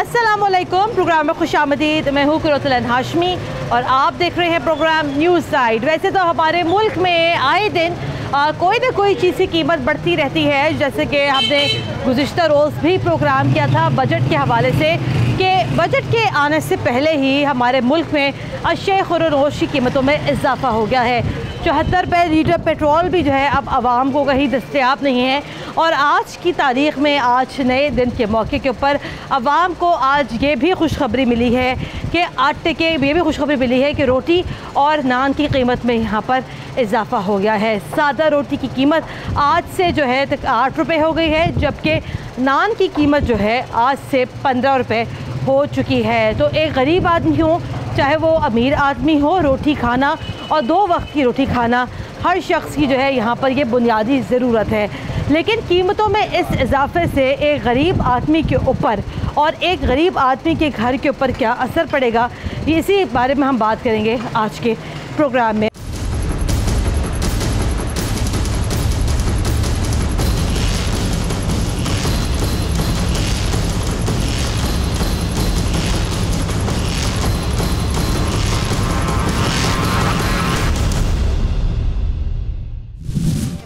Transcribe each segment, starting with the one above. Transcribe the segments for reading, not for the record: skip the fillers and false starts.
अस्सलामुअलैकुम। प्रोग्राम में खुशामदीद। मैं हूँ कुरतुल हाशमी और आप देख रहे हैं प्रोग्राम न्यूज़ साइड। वैसे तो हमारे मुल्क में आए दिन कोई ना कोई चीज़ की कीमत बढ़ती रहती है, जैसे कि हमने गुज़िश्ता रोज़ भी प्रोग्राम किया था बजट के हवाले से कि बजट के आने से पहले ही हमारे मुल्क में अशिया खुर्द-ओ-नोश की कीमतों में इजाफा हो गया है। 74 रुपये लीटर पेट्रोल भी जो है अब आवाम को कहीं दस्तयाब नहीं है। और आज की तारीख़ में, आज नए दिन के मौके के ऊपर आवाम को आज ये भी खुशखबरी मिली है कि आटे के ये भी खुशखबरी मिली है कि रोटी और नान की कीमत में यहाँ पर इजाफा हो गया है। सादा रोटी की कीमत आज से जो है 8 रुपये हो गई है, जबकि नान की कीमत जो है आज से 15 रुपये हो चुकी है। तो एक गरीब आदमी हो चाहे वो अमीर आदमी हो, रोटी खाना और 2 वक्त की रोटी खाना हर शख्स की जो है यहाँ पर ये बुनियादी ज़रूरत है। लेकिन कीमतों में इस इजाफे से एक गरीब आदमी के ऊपर और एक गरीब आदमी के घर के ऊपर क्या असर पड़ेगा, इसी बारे में हम बात करेंगे आज के प्रोग्राम में।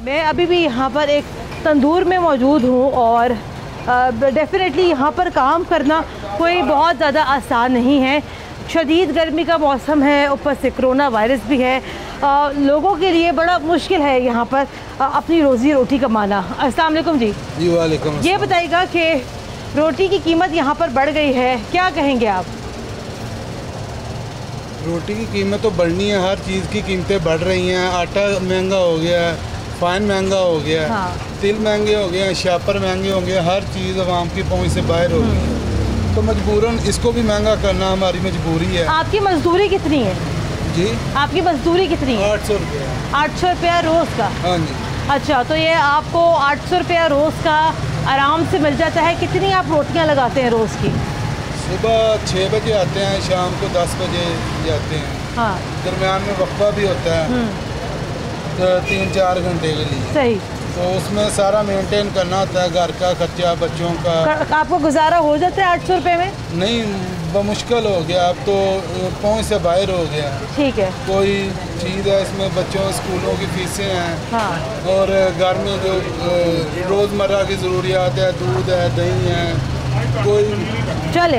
मैं अभी भी यहाँ पर एक तंदूर में मौजूद हूँ और डेफिनेटली यहाँ पर काम करना कोई बहुत ज़्यादा आसान नहीं है। शदीद गर्मी का मौसम है, ऊपर से कोरोना वायरस भी है। लोगों के लिए बड़ा मुश्किल है यहाँ पर अपनी रोज़ी रोटी कमाना। अस्सलाम वालेकुम जी। जी वालेकुम। ये बताइएगा कि रोटी की कीमत यहाँ पर बढ़ गई है, क्या कहेंगे आप? रोटी की कीमत तो बढ़नी है, हर चीज़ की कीमतें बढ़ रही हैं। आटा महंगा हो गया है, फाइन महंगा हो गया है, हाँ। तिल महंगे हो गए हैं, शापर महंगे हो गए, हर चीज़ आवाम की पहुंच से बाहर हो गई है। तो मजबूरन इसको भी महंगा करना हमारी मजबूरी है। आपकी मजदूरी कितनी है? जी, आपकी मजदूरी कितनी है? 800 रुपये। 800 रुपया रोज़ का? हाँ जी। अच्छा, तो ये आपको 800 रुपया रोज़ का आराम से मिल जाता है। कितनी आप रोटियां लगाते हैं रोज़ की? सुबह 6 बजे आते हैं, शाम को 10 बजे जाते हैं। हाँ। दरमियान में वक्फा भी होता है 3-4 घंटे के लिए। सही। तो उसमें सारा मेंटेन करना होता है, घर का खर्चा, बच्चों का। आपको गुजारा हो जाता है 800 रुपये में? नहीं, मुश्किल हो गया, अब तो पहुंच से बाहर हो गया। ठीक है। कोई चीज़ है इसमें, बच्चों स्कूलों की फीसें हैं, हाँ। और घर में जो रोज़मर्रा की ज़रूरियात है, दूध है, दही है, कोई। चले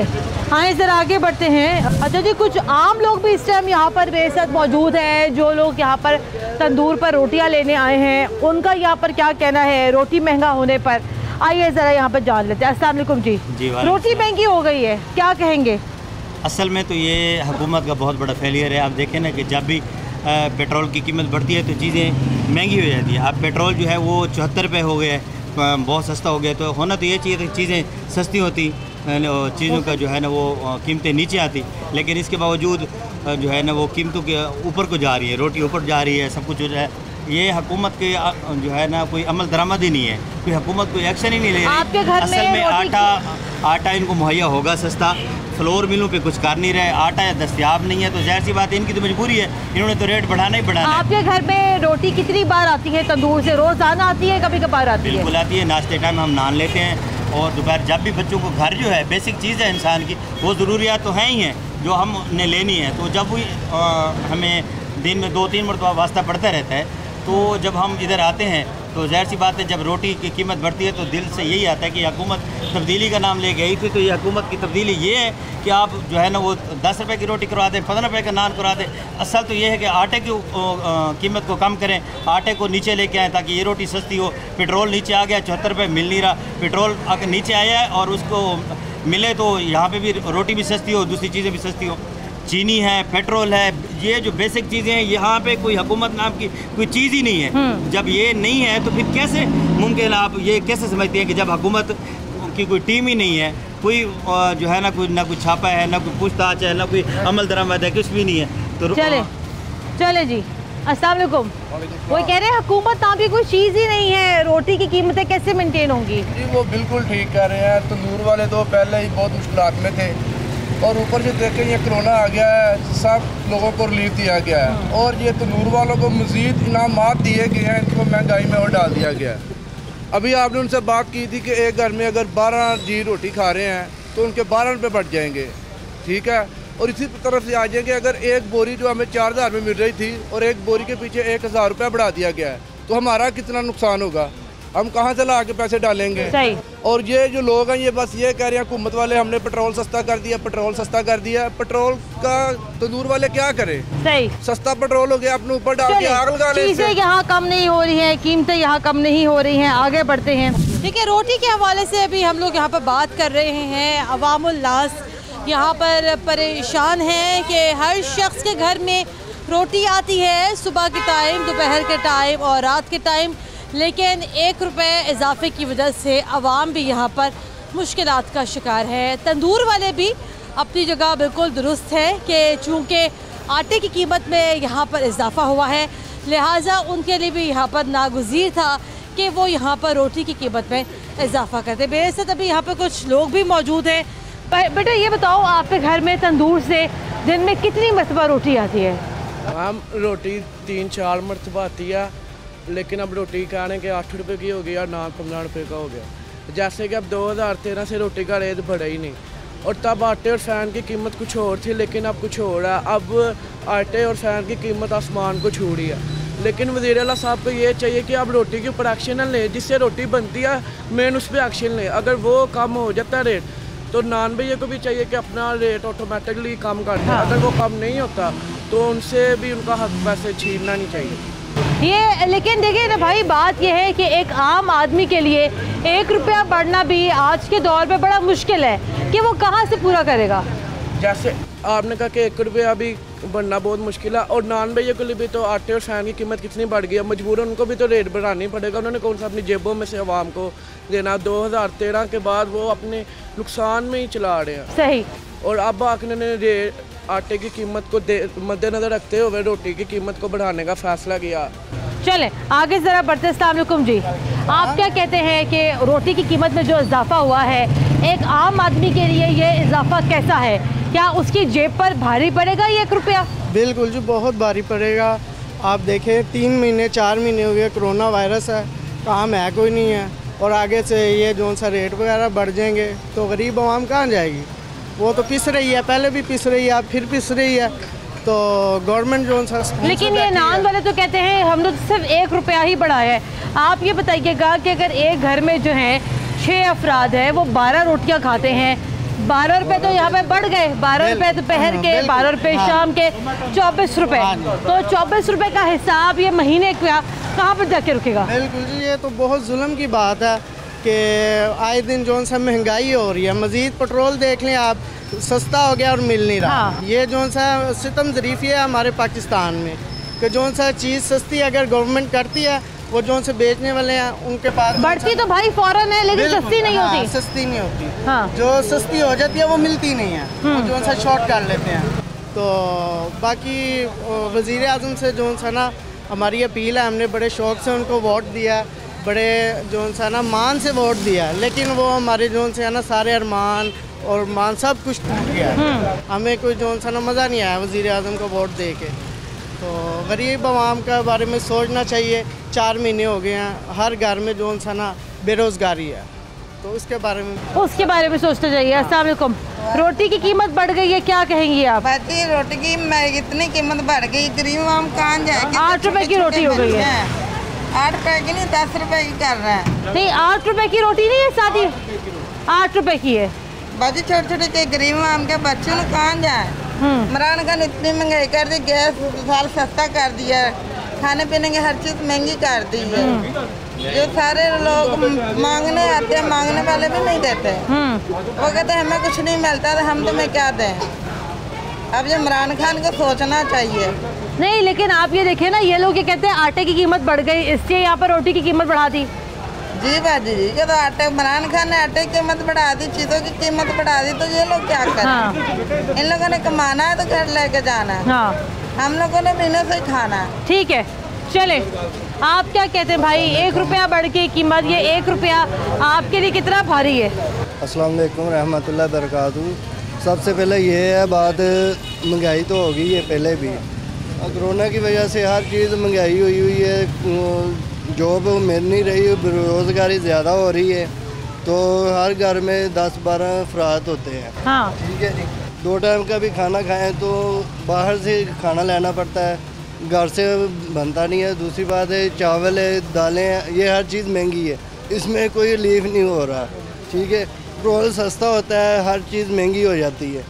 हाँ, ज़रा आगे बढ़ते हैं। अच्छा जी, कुछ आम लोग भी इस टाइम यहाँ पर मेरे साथ मौजूद हैं, जो लोग यहाँ पर तंदूर पर रोटियाँ लेने आए हैं, उनका यहाँ पर क्या कहना है रोटी महंगा होने पर। आइए ज़रा यहाँ पर जान लेते हैं। अस्सलाम वालेकुम जी। रोटी महंगी हो गई है, क्या कहेंगे? असल में तो ये हुकूमत का बहुत बड़ा फेलियर है। आप देखें ना कि जब भी पेट्रोल की कीमत बढ़ती है तो चीज़ें महंगी हो जाती है। अब पेट्रोल जो है वो 74 रुपये हो गया है, बहुत सस्ता हो गया। तो होना तो ये चाहिए कि चीज़ें सस्ती होती, चीज़ों का जो है ना वो कीमतें नीचे आती, लेकिन इसके बावजूद जो है ना वो कीमतों के ऊपर को जा रही है, रोटी ऊपर जा रही है, सब कुछ जो है। ये हुकूमत के जो है ना कोई अमल दरामद ही नहीं है, कोई हुकूमत कोई एक्शन ही नहीं ले रही। आपके घर असल में आटा इनको मुहैया होगा सस्ता, फ्लोर मिलों पे कुछ कर नहीं रहे, आटा या दस्तयाब नहीं है, तो जाहिर सी बात है इनकी तो मजबूरी है, इन्होंने तो रेट बढ़ाना ही बढ़ाना है। आपके घर में रोटी कितनी बार आती है तंदूर से? रोज़ाना आती है, कभी कभार आती है? बिल्कुल आती है। नाश्ते टाइम हम नान लेते हैं, और दोपहर जब भी बच्चों को घर जो है बेसिक चीज़ है इंसान की, वो ज़रूरियात तो हैं ही हैं जो हमने लेनी है। तो जब भी हमें दिन में 2-3 मरतबा वास्ता पड़ता रहता है, तो जब हम इधर आते हैं तो जाहिर सी बात है जब रोटी की कीमत बढ़ती है तो दिल से यही आता है कि हुकूमत तब्दीली का नाम लेके आई थी। तो ये हुकूमत की तब्दीली ये है कि आप जो है ना वो 10 रुपये की रोटी करवा दें, 15 रुपये का नान करवा दें। असल तो ये है कि आटे की कीमत को कम करें, आटे को नीचे लेके आएँ ताकि ये रोटी सस्ती हो। पेट्रोल नीचे आ गया, 74 रुपये मिल नहीं रहा, पेट्रोल आकर नीचे आया है और उसको मिले तो यहाँ पर भी रोटी भी सस्ती हो, दूसरी चीज़ें भी सस्ती हो। चीनी है, पेट्रोल है, ये जो बेसिक चीज़ें हैं, यहाँ पे कोई हुकूमत नाम की कोई चीज़ ही नहीं है। जब ये नहीं है तो फिर कैसे मुमकिन, आप ये कैसे समझते हैं कि जब हुकूमत की कोई टीम ही नहीं है, कोई जो है ना कोई छापा है, ना कोई पूछताछ है, ना कोई अमल दरामद है, कुछ भी नहीं है। तो चले जी। अस्सलाम वालेकुम। वो कह रहे हैं हुकूमत नाम की कोई चीज़ ही नहीं है, रोटी की कीमतें कैसे मेंटेन होंगी? जी वो बिल्कुल ठीक कह रहे हैं। तंदूर वाले तो पहले ही बहुत मुश्किलात में थे, और ऊपर से देखें ये कोरोना आ गया है, सब लोगों को रिलीफ दिया गया है, और ये तंदूर वालों को मज़ीद इनामात दिए गए हैं, इनको महंगाई में और डाल दिया गया है। अभी आपने उनसे बात की थी कि एक घर में अगर 12 जी रोटी खा रहे हैं तो उनके 12 रुपये बढ़ जाएंगे, ठीक है। और इसी तरफ से आ जाएंगे, अगर एक बोरी जो हमें 4000 में मिल रही थी और एक बोरी के पीछे 1000 रुपया बढ़ा दिया गया है, तो हमारा कितना नुकसान होगा, हम कहाँ से ला के पैसे डालेंगे। सही। और ये जो लोग हैं ये बस ये कह रहे हैं हुकूमत वाले हमने पेट्रोल सस्ता कर दिया, पेट्रोल सस्ता कर दिया। पेट्रोल का तंदूर वाले क्या करें, सही सस्ता पेट्रोल हो गया, अपने ऊपर डाल के आग लगा ले। चीजें यहाँ कम नहीं हो रही हैं, कीमतें यहाँ कम नहीं हो रही हैं। आगे बढ़ते हैं। ठीक है, रोटी के हवाले से अभी हम लोग यहाँ पर बात कर रहे हैं। अवामुल नास यहाँ पर परेशान हैं कि हर शख्स के घर में रोटी आती है सुबह के टाइम, दोपहर के टाइम और रात के टाइम, लेकिन 1 रुपये इजाफे की वजह से आवाम भी यहाँ पर मुश्किलात का शिकार है। तंदूर वाले भी अपनी जगह बिल्कुल दुरुस्त है कि चूँकि आटे की कीमत में यहाँ पर इजाफा हुआ है, लिहाजा उनके लिए भी यहाँ पर नागुज़ीर था कि वो यहाँ पर रोटी की कीमत में इजाफा करते। मेरे साथ अभी यहाँ पर कुछ लोग भी मौजूद हैं। बेटा ये बताओ, आपके घर में तंदूर से दिन में कितनी मरतबा रोटी आती है? हम रोटी 3-4 मरतबा आती है, लेकिन अब रोटी खाने के 8 रुपये की हो गई और नान 15 रुपये का हो गया। जैसे कि अब 2013 से रोटी का रेट बढ़ा ही नहीं, और तब आटे और फ़ैन की कीमत कुछ और थी, लेकिन अब कुछ और है। अब आटे और फ़ैन की कीमत आसमान को छू रही है। लेकिन वज़ीर आला साहब को ये चाहिए कि आप रोटी के ऊपर एक्शन लें, जिससे रोटी बनती है मेन उस पर एक्शन लें। अगर वो कम हो जाता है रेट, तो नान भैया को भी चाहिए कि अपना रेट ऑटोमेटिकली कम कर दें। अगर वो कम नहीं होता तो उनसे भी उनका हक पैसे छीनना नहीं चाहिए। ये लेकिन देखिए ना भाई, बात यह है कि एक आम आदमी के लिए 1 रुपया बढ़ना भी आज के दौर पे बड़ा मुश्किल है कि वो कहाँ से पूरा करेगा। जैसे आपने कहा कि 1 रुपया भी बढ़ना बहुत मुश्किल है, और नान भैया के लिए भी तो आटे और फैन की कीमत कितनी बढ़ गई है, मजबूरन उनको भी तो रेट बढ़ाना ही पड़ेगा। उन्होंने कौन सा अपनी जेबों में से आवाम को देना। 2013 के बाद वो अपने नुकसान में ही चला रहे हैं। सही। और अब आखिर आटे की कीमत को मद्देनजर रखते हुए रोटी की कीमत को बढ़ाने का फैसला किया। चलें आगे ज़रा बढ़ते। अस्सलाम वालेकुम जी, आप क्या कहते हैं कि रोटी की कीमत में जो इजाफा हुआ है, एक आम आदमी के लिए ये इजाफा कैसा है? क्या उसकी जेब पर भारी पड़ेगा ये 1 रुपया? बिल्कुल जी, बहुत भारी पड़ेगा। आप देखें 3 महीने 4 महीने हो गए, कोरोना वायरस है, काम है कोई नहीं है, और आगे से ये जो सा रेट वगैरह बढ़ जाएंगे तो गरीब आवाम कहाँ जाएगी? वो तो पिस रही है, पहले भी पिस रही है, फिर पिस रही है। तो गवर्नमेंट जो सा, लेकिन ये नान वाले तो कहते हैं हम लोग सिर्फ 1 रुपया ही बढ़ाया है। आप ये बताइएगा कि अगर एक घर में जो है 6 अफराद हैं, वो 12 रोटियाँ खाते हैं, 12 रुपये तो यहाँ पे बढ़ गए। 12 रुपये दोपहर के, 12 रुपये शाम के, 24 रुपये। तो 24 रुपये का हिसाब ये महीने का कहाँ पर जाके रुकेगा? बिल्कुल जी, ये तो बहुत जुल्म की बात है कि आए दिन जो सा महंगाई हो रही है। मज़ीद पेट्रोल देख लें आप, सस्ता हो गया और मिल नहीं रहा। हाँ। ये जो सा सितम ज़रीफ़ी है हमारे पाकिस्तान में कि जो सा चीज़ सस्ती अगर गवर्नमेंट करती है, वो जो से बेचने वाले हैं उनके पास बढ़ती तो भाई फौरन है, लेकिन सस्ती नहीं होती। सस्ती नहीं होती। हाँ। जो सस्ती हो जाती है वो मिलती नहीं है, वो जो सा शॉर्ट कर लेते हैं। तो बाकी वज़ीर आज़म से जो सा ना हमारी अपील है, हमने बड़े शौक़ से उनको वोट दिया, बड़े जो सा ना मान से वोट दिया, लेकिन वो हमारे जो से है ना सारे अरमान और मान सब कुछ टूट गया। हमें कोई जो सा ना मज़ा नहीं आया वज़ीर आज़म को वोट दे के। तो गरीब आवाम का बारे में सोचना चाहिए। 4 महीने हो गए हैं, हर घर में जो सा ना बेरोज़गारी है, तो उसके बारे में सोचना चाहिए। अस्सलाम वालेकुम, रोटी की कीमत बढ़ गई है, क्या कहेंगी आप? बाकी रोटी की इतनी कीमत बढ़ गई, गरीब आम कहाँ जाएगी? 8 रुपए की रोटी हो गई है। 8 रुपए की नहीं, 10 रुपए की कर रहे हैं। नहीं, 8 रुपए की रोटी नहीं है सादी, 8 रुपए की है। बाकी छोटे छोटे के गरीब आम के बच्चों ने कहाँ जाए? इमरान खान इतनी महंगाई कर दी, गैस साल सस्ता कर दिया, खाने पीने की हर चीज़ महंगी कर दी है। जो सारे लोग मांगने आते हैं, मांगने वाले भी नहीं देते। वो कहते हैं हमें कुछ नहीं मिलता तो हम तुम्हें क्या दें। अब ये इमरान खान को सोचना चाहिए। नहीं, लेकिन आप ये देखें ना, ये लोग ये कहते हैं आटे की कीमत बढ़ गई, इसलिए यहाँ पर रोटी की कीमत बढ़ा दी। जी बाजी जी, ये तो आटे, इमरान खान ने आटे की कीमत बढ़ा दी, चीज़ों की कीमत बढ़ा दी, तो ये लोग क्या करें? हाँ। इन लोगों ने कमाना है तो घर लेके जाना है। हाँ। हम लोगों ने महीने से खाना है। ठीक है, चले आप क्या कहते हैं भाई? 1 रुपया बढ़ के कीमत, ये 1 रुपया आपके लिए कितना भारी है? अस्सलाम वालेकुम रहमतुल्लाह बरकातहू। सबसे पहले ये है बात, महंगाई तो हो गई है पहले भी, कोरोना की वजह से हर चीज़ महंगाई हुई है, जॉब मिल नहीं रही, बेरोज़गारी ज़्यादा हो रही है, तो हर घर में 10-12 अफराद होते हैं। हाँ ठीक है जी। 2 टाइम का भी खाना खाएं तो बाहर से खाना लाना पड़ता है, घर से बनता नहीं है। दूसरी बात है चावल है, दालें हैं, ये हर चीज़ महंगी है, इसमें कोई रिलीफ नहीं हो रहा। ठीक है, पेट्रोल सस्ता होता है, हर चीज़ महंगी हो जाती है।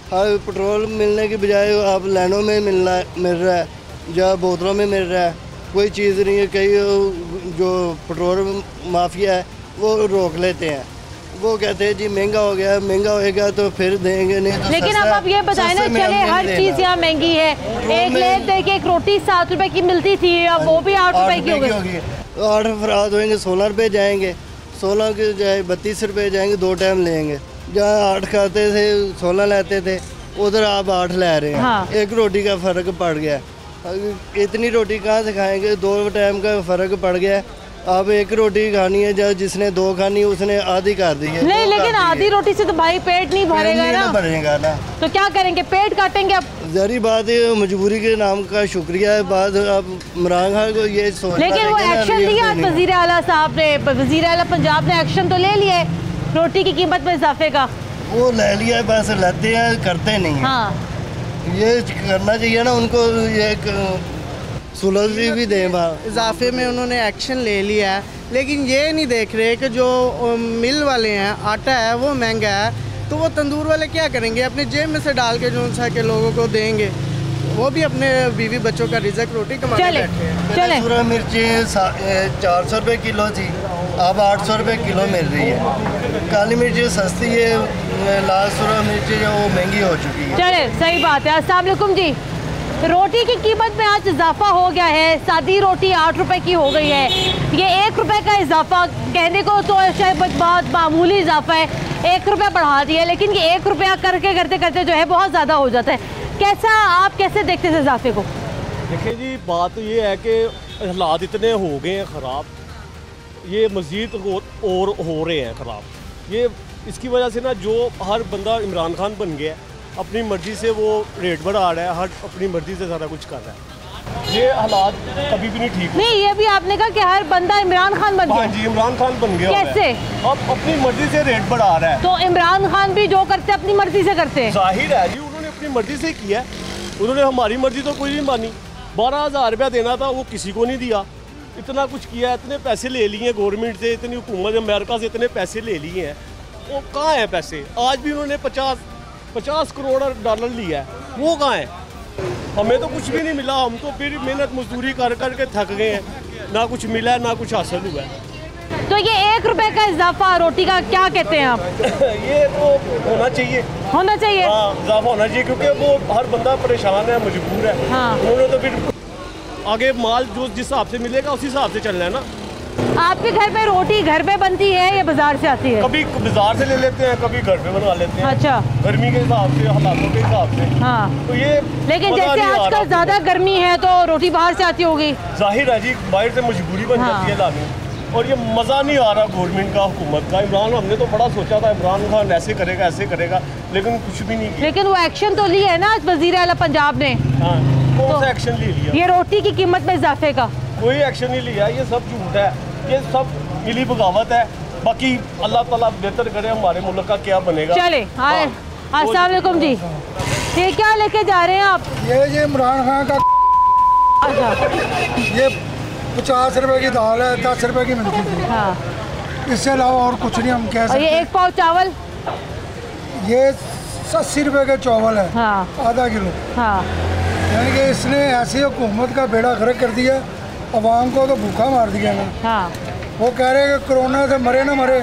हर पेट्रोल मिलने की बजाय आप लाइनों में मिल रहा है या बोतलों में मिल रहा है, कोई चीज़ नहीं है। कई जो पेट्रोल माफिया है वो रोक लेते हैं, वो कहते हैं जी महंगा हो गया, महंगा होएगा तो फिर देंगे, नहीं तो लेकिन अब आप ये बताएं ना, चले हर चीज़ यहाँ महंगी है। एक लेट देखिए एक रोटी 7 रुपए की मिलती थी, अब वो भी 8 रुपए की हो गई। 8 अफराद होंगे 16 रुपये जाएंगे, 16 के जाए 32 रुपये जाएंगे, 2 टाइम लेंगे। जहाँ 8 खाते थे 16 लेते थे, उधर आप 8 ले रहे हैं। हाँ। एक रोटी का फ़र्क पड़ गया। इतनी रोटी कहाँ से खाएंगे? 2 टाइम का फ़र्क पड़ गया। अब एक रोटी खानी है, जब जिसने 2 खानी उसने आधी कर दी है। नहीं, लेकिन आधी रोटी से तो भाई पेट नहीं भरेगा ना। भरेगा ना, तो क्या करेंगे? पेट काटेंगे अब। जरी बात है, मजबूरी के नाम का शुक्रिया है। बात अब इमरान खान को ये सोचना, लेकिन वो एक्शन लिया वज़ीर आला साहब ने, वज़ीर आला पंजाब ने एक्शन तो ले लिया है रोटी की कीमत में इजाफे का। वो ले लिया है, बस लेते हैं, करते नहीं है। हाँ, ये करना चाहिए ना उनको, ये सुलझी भी दें। इजाफे में उन्होंने एक्शन ले लिया है, लेकिन ये नहीं देख रहे कि जो मिल वाले हैं, आटा है वो महंगा है, तो वो तंदूर वाले क्या करेंगे? अपने जेब में से डाल के जो सा के लोगों को देंगे, वो भी अपने बीवी बच्चों का रिज़्क रोटी कमाने बैठे हैं। चले सूरज मिर्ची 400 रुपये किलो थी, अब 800 रुपये किलो मिल रही है। काली मिर्ची सस्ती है, लाल सूरज मिर्ची जो वो महंगी हो चुकी है। चले, सही बात है। अस्सलाम वालेकुम जी। रोटी की कीमत में आज इजाफा हो गया है। सादी रोटी 8 रुपए की हो गई है। ये 1 रुपए का इजाफा कहने को तो शायद बहुत मामूली इजाफा है, 1 रुपया बढ़ा दिया, लेकिन ये 1 रुपया करके करते करते जो है बहुत ज़्यादा हो जाता है। आप कैसे देखते थे इजाफे को? देखिए जी, बात ये है कि हालात इतने हो गए हैं ख़राब, ये मज़ीद और हो रहे हैं ख़राब। ये इसकी वजह से ना, जो हर बंदा इमरान खान बन गया, अपनी मर्ज़ी से वो रेट बढ़ा रहा है, हर अपनी मर्ज़ी से सारा कुछ कर रहा है। ये हालात कभी भी नहीं ठीक। नहीं, ये भी आपने कहा कि हर बंदा इमरान खान बन गया। हाँ जी, इमरान खान बन गया। कैसे? अब अपनी मर्ज़ी से रेट बढ़ा रहा है। तो इमरान खान भी जो करते अपनी मर्ज़ी से करते हैं। जाहिर है जी, उन्होंने अपनी मर्ज़ी से किया है, उन्होंने हमारी मर्ज़ी तो कोई नहीं मानी। 12,000 रुपया देना था, वो किसी को नहीं दिया। इतना कुछ किया, इतने पैसे ले लिए हैं गवर्नमेंट से, इतनी हुकूमत अमेरिका से इतने पैसे ले लिए हैं, वो कहाँ हैं पैसे? आज भी उन्होंने 50 करोड़ डॉलर लिया है, वो कहाँ है? हमें तो कुछ भी नहीं मिला। हम तो फिर मेहनत मजदूरी कर कर के थक गए हैं, ना कुछ मिला है ना कुछ हासिल हुआ है। तो ये 1 रुपए का इजाफा रोटी का क्या कहते हैं आप? ये तो होना चाहिए, होना चाहिए। हाँ, इजाफा होना चाहिए, क्योंकि वो हर बंदा परेशान है, मजबूर है। हाँ। उन्होंने तो फिर आगे माल जो जिस हिसाब से मिलेगा उसी हिसाब से चलना है ना। आपके घर पे रोटी घर पे बनती है या बाजार से आती है? कभी बाजार से ले लेते हैं, कभी घर पे बना लेते हैं। अच्छा, गर्मी के हिसाब से, हालातों के हिसाब से। हाँ। तो ये लेकिन जैसे आजकल ज़्यादा गर्मी है तो रोटी बाहर से आती होगी। जाहिर है जी, बाहर से मजबूरी बन जाती है लानी, और ये मज़ा नहीं आ रहा गवर्नमेंट का, हुकूमत का। हमने तो बड़ा सोचा था इमरान खान ऐसे करेगा, लेकिन कुछ भी नहीं किया। लेकिन वो एक्शन तो लिया है ना वज़ीर आला पंजाब ने। हाँ, कौन सा एक्शन ले लिया? ये रोटी की कीमत में इजाफे का कोई एक्शन नहीं लिया। ये सब झूठ है, ये सब मिली बगावत है। बाकी अल्लाह ताला बेहतर करे, हमारे मुल्क का क्या बनेगा। चले, आए। अस्सलाम वालेकुम जी। ये क्या लेके जा रहे हैं आप? ये इमरान खान का अच्छा, ये 50 रुपए की दाल है, 10 रुपए की मिलती थी। हाँ। इससे अलावा और कुछ नहीं हम कह सकते। और ये 1 पाव चावल, ये 80 रुपए का चावल है। हाँ। आधा किलो। हाँ। यानी कि इसने ऐसी हुकूमत का बेड़ा गर्क कर दिया, अवाम को तो भूखा मार दिया ना। हाँ। वो कह रहे हैं कि कोरोना से मरे ना मरे,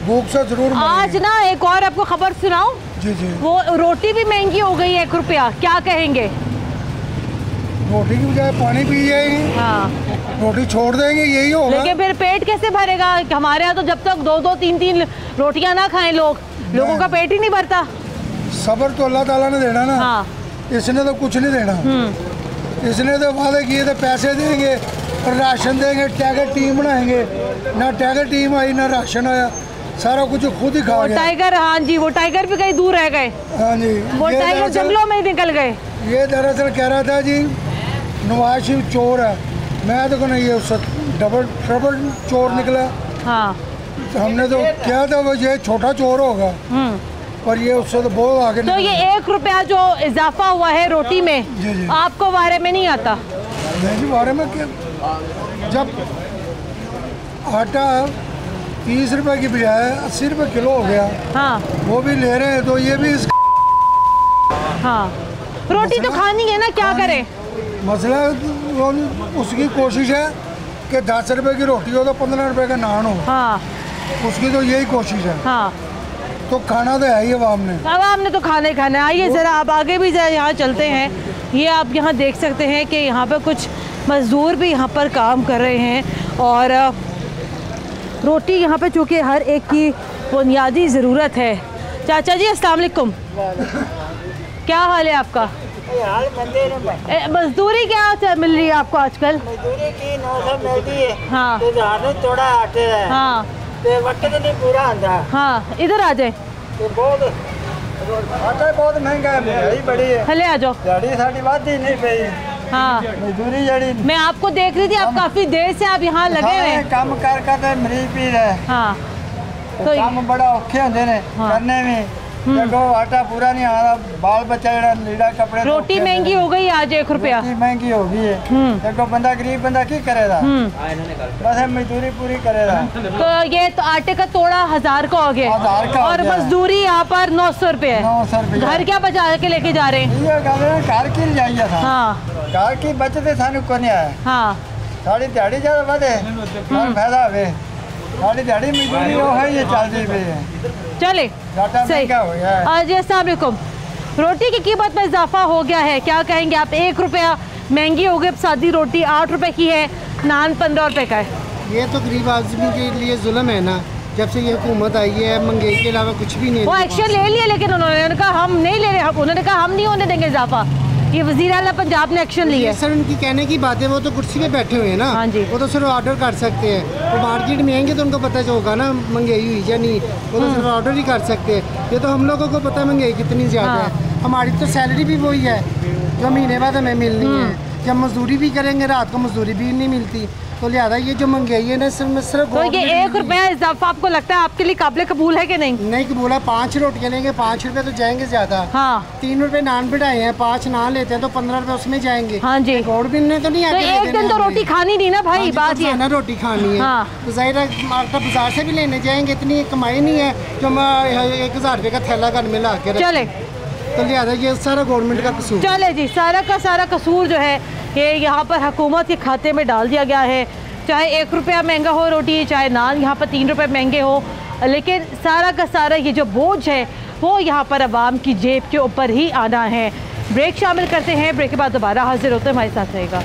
भूख से जरूर आज ना एक और आपको खबर सुनाऊं? जी जी। वो रोटी भी महंगी हो गई है, 1 रुपया। क्या कहेंगे? रोटी की बजाय पानी पी जाएंगे। हाँ। रोटी छोड़ देंगे, यही होगा। लेकिन फिर पेट कैसे भरेगा? हमारे यहाँ तो जब तक 2-2, 3-3 रोटियां ना खाएं लोगों का पेट ही नहीं भरता। सब्र तो अल्लाह ताला ने देना ना। हाँ। इसने तो कुछ नहीं देना। इसने तो वादे किए थे, पैसे देंगे और राशन देंगे, टाइगर टीम बनाएंगे। ना टाइगर टीम आई ना राशन आया, सारा कुछ खुद ही खा गया। टाइगर, हाँ जी, वो टाइगर भी कहीं दूर रह गए। हाँ जी, वो टाइगर जंगलों में ही निकल गए। ये दरअसल कह रहा था जी नवाज शरीफ चोर है, मैं तो कहना ये उससे डबल ट्रबल चोर निकला। हाँ। हमने तो क्या था वो ये छोटा चोर होगा, पर ये उससे तो बहुत आगे। तो ये 1 रुपया जो इजाफा हुआ है रोटी में, जी। आपको बारे में नहीं आता? नहीं जी, बारे में क्या, जब आटा 30 रुपए की बजाय 80 रुपए किलो हो गया, हाँ वो भी ले रहे हैं, तो ये भी हाँ रोटी तो खानी है ना, क्या करें? मसला उसकी कोशिश है कि 10 रुपए की रोटी हो तो 15 रुपए का नान हो। हाँ उसकी तो यही कोशिश है। हाँ तो खाना तो है ही अवाम ने तो खाना ही खाना है। आइए ज़रा आप आगे भी जरा यहाँ चलते हैं। ये आप यहाँ देख सकते हैं कि यहाँ पर कुछ मज़दूर भी यहाँ पर काम कर रहे हैं और रोटी यहाँ पे चूँकि हर एक की बुनियादी ज़रूरत है। चाचा जी अस्सलाम वालेकुम, क्या हाल है आपका? मजदूरी क्या मिल रही है आपको आजकल? मजदूरी की 900 मिलती है। हाँ तो थोड़ा आटे है। हाँ तो वक्त नहीं पूरा आता। हाँ इधर आ जाए। तो बहुत आटा बहुत महंगा है, महंगाई बड़ी है। हले आ जाओ। दिहाड़ी साड़ी बात ही नहीं पई। हाँ मजदूरी जड़ी। मैं आपको देख रही थी, आप काफी देर से आप यहाँ लगे हुए हैं। काम कर मरीज पी रहे। हाँ तो काम बड़ा औखे होते हैं करने में। देखो आटा पूरा नहीं आ रहा, बाल बच्चा लीड़ा कपड़े। रोटी महंगी हो गई आज 1 रुपया। महंगी हो गई है। देखो बंदा गरीब बंदा क्या करेगा, बस मजदूरी पूरी करेगा। तो ये तो आटे का तोड़ा 1000 का हो गया और मजदूरी यहाँ पर 900 रुपये है। 900 रुपये। घर क्या बचा के लेके जा रहे हैं? घर की जाइए। हाँ घर की बचत सानू को नहीं आया। हाँ साड़ी दिहाड़ी ज्यादा बढ़े फायदा हो। साड़ी दिहाड़ी मजदूरी वो है, ये चलती पई है। चले सही। जी अस्सलाम वालेकुम। रोटी की कीमत में इजाफा हो गया है, क्या कहेंगे आप? 1 रुपया महंगी हो गई। सादी रोटी 8 रुपए की है, नान 15 रुपए का है। ये तो गरीब आदमी के लिए जुल्म है ना, जब से ये हुकूमत आई है महंगाई के अलावा कुछ भी नहीं। वो एक्शन ले लिया, लेकिन उन्होंने कहा हम नहीं ले रहे। उन्होंने कहा हम नहीं होने देंगे इजाफा। ये वज़ीर आला पंजाब ने एक्शन लिया है। सर उनकी कहने की बात है, वो तो कुर्सी पे बैठे हुए हैं ना। हाँ जी। वो तो सिर्फ ऑर्डर कर सकते हैं। वो मार्केट में आएंगे तो उनको पता होगा ना महंगाई हुई या नहीं। वो तो सिर्फ ऑर्डर ही कर सकते हैं। ये तो हम लोगों को पता है महंगाई कितनी ज़्यादा है। हमारी तो सैलरी भी वही है जो महीने बाद हमें मिलनी है। जब मजदूरी भी करेंगे रात को मजदूरी भी नहीं मिलती, तो लिहाजा ये जो महंगाई है ना सिर्फ तो ये 1 रुपया इजाफा आपको लगता है आपके लिए काबिल कबूल है कि नहीं? नहीं कबूल है। 5 रोटियाँ लेंगे 5 रुपए तो जाएंगे ज्यादा। हाँ 3 रुपए नान बढ़ाए हैं, 5 नान लेते हैं तो 15 रुपए उसमें जाएंगे। हाँ जी। गोड़ बिनने तो नहीं तो एक दिन तो रोटी खानी नहीं ना भाई, बात ये ना रोटी खानी है। हाँ। तो जाहिर है आटा बाजार से भी लेने जाएंगे, इतनी कमाई नहीं है जो हम 1000 रुपए का थैला घर में ला के चले। तो लिहाजा ये सारा गवर्नमेंट का कसूर। चले जी, सारा का सारा कसूर जो है ये यहाँ पर हुकूमत के खाते में डाल दिया गया है। चाहे 1 रुपया महंगा हो रोटी, चाहे नान यहाँ पर 3 रुपये महंगे हो, लेकिन सारा का सारा ये जो बोझ है वो यहाँ पर आवाम की जेब के ऊपर ही आना है। ब्रेक शामिल करते हैं, ब्रेक के बाद दोबारा हाजिर होते हैं, हमारे साथ रहेगा।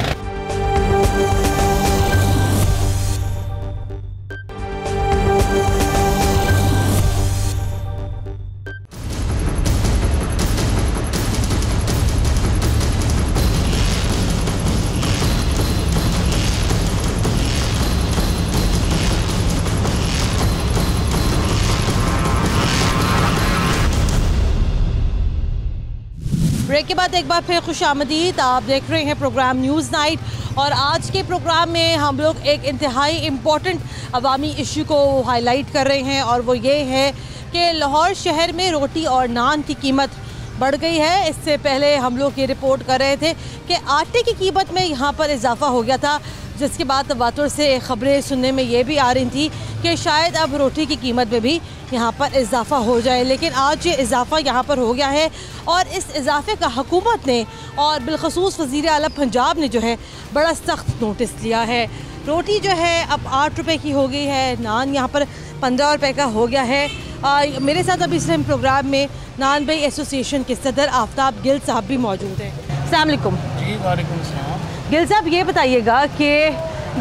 ब्रेक के बाद एक बार फिर खुशामदीद। आप देख रहे हैं प्रोग्राम न्यूज़ नाइट और आज के प्रोग्राम में हम लोग एक इंतहाई इम्पॉर्टेंट अवामी इशू को हाईलाइट कर रहे हैं और वो ये है कि लाहौर शहर में रोटी और नान की कीमत बढ़ गई है। इससे पहले हम लोग ये रिपोर्ट कर रहे थे कि आटे की कीमत में यहाँ पर इजाफा हो गया था, जिसके बाद तवातुर से ख़बरें सुनने में ये भी आ रही थी कि शायद अब रोटी की कीमत में भी यहाँ पर इजाफा हो जाए। लेकिन आज ये इजाफा यहाँ पर हो गया है और इस इजाफे का हुकूमत ने और बिलखसूस वज़ीर आला पंजाब ने जो है बड़ा सख्त नोटिस लिया है। रोटी जो है अब 8 रुपये की हो गई है, नान यहाँ पर 15 रुपये का हो गया है। मेरे साथ अभी इस प्रोग्राम में नान भाई एसोसिएशन के सदर आफ्ताब गिल साहब भी मौजूद हैं। अस्सलाम वालेकुम। जी वालेकुम सलाम। गिल साहब ये बताइएगा कि